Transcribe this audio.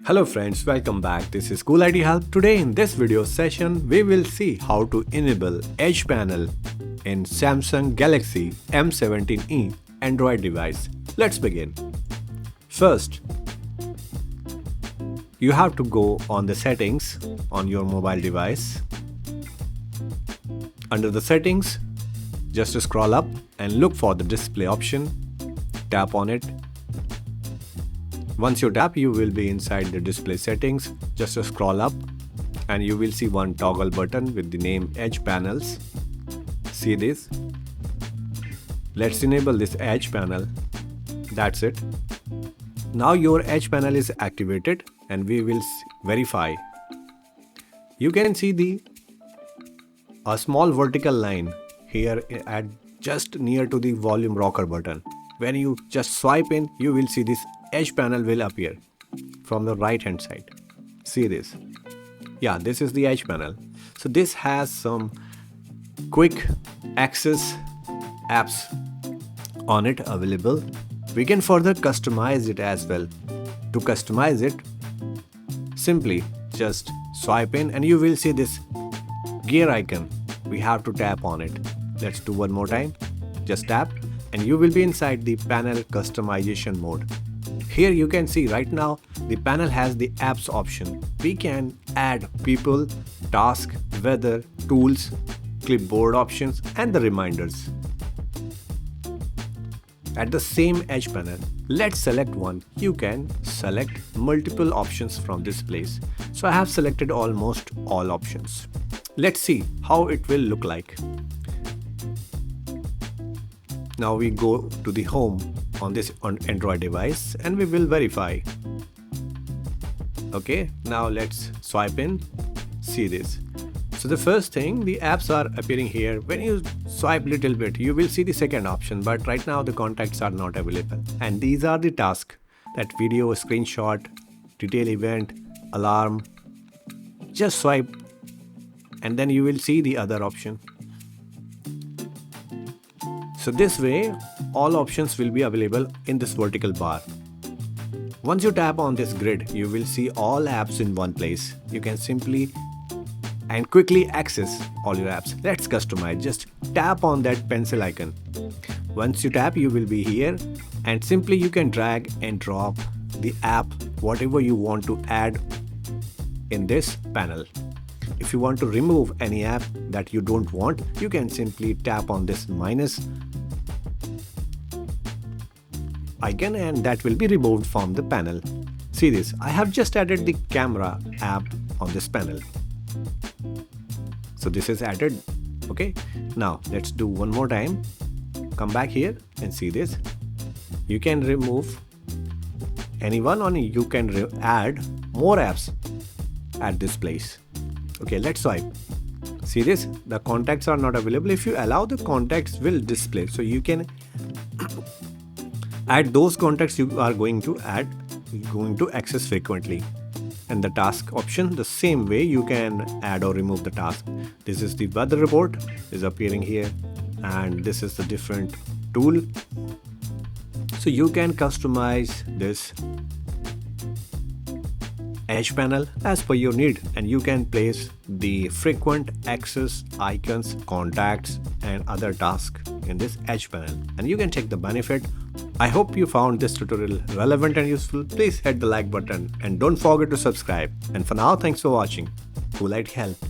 Hello friends, welcome back. This is Cool ID Help. Today in this video session, we will see how to enable Edge panel in Samsung Galaxy M17e Android device. Let's begin. First, you have to go on the settings on your mobile device. Under the settings, just scroll up and look for the display option. Tap on it. Once you tap, you will be inside the display settings. Just scroll up and you will see one toggle button with the name Edge Panels. See this? Let's enable this Edge panel. That's it. Now your Edge panel is activated and we will verify. You can see a small vertical line here at just near to the volume rocker button. When you just swipe in, you will see this Edge panel will appear from the right hand side. See this? Yeah, this is the Edge panel. So this has some quick access apps on it available. We can further customize it as well. To customize it, simply just swipe in and you will see this gear icon. We have to tap on it. Let's do one more time. Just tap and you will be inside the panel customization mode. Here you can see right now the panel has the apps option. We can add people, task, weather, tools, clipboard options and the reminders. At the same Edge panel, let's select one. You can select multiple options from this place. So I have selected almost all options. Let's see how it will look like. Now we go to the home on this Android device and we will verify. Okay, now let's swipe in. See this. So the first thing, the apps are appearing here. When you swipe little bit, you will see the second option, but right now the contacts are not available. And these are the tasks: that video, screenshot, detail event, alarm. Just swipe and then you will see the other option. So this way, all options will be available in this vertical bar. Once you tap on this grid, you will see all apps in one place. You can simply and quickly access all your apps. Let's customize. Just tap on that pencil icon. Once you tap, you will be here and simply you can drag and drop the app, whatever you want to add in this panel. If you want to remove any app that you don't want, you can simply tap on this minus icon and that will be removed from the panel. See this, I have just added the camera app on this panel. So this is added. Okay, now let's do one more time. Come back here and see this. You can remove anyone or you can add more apps at this place. Okay, let's swipe. See this, the contacts are not available. If you allow, the contacts will display. So you can add those contacts you are going to access frequently. And the task option, the same way you can add or remove the task. This is the weather report is appearing here and this is the different tool. So you can customize this Edge panel as per your need and you can place the frequent access icons, contacts and other tasks in this Edge panel and you can take the benefit. I hope you found this tutorial relevant and useful. Please hit the like button and don't forget to subscribe. And for now, thanks for watching. Cool ID Help.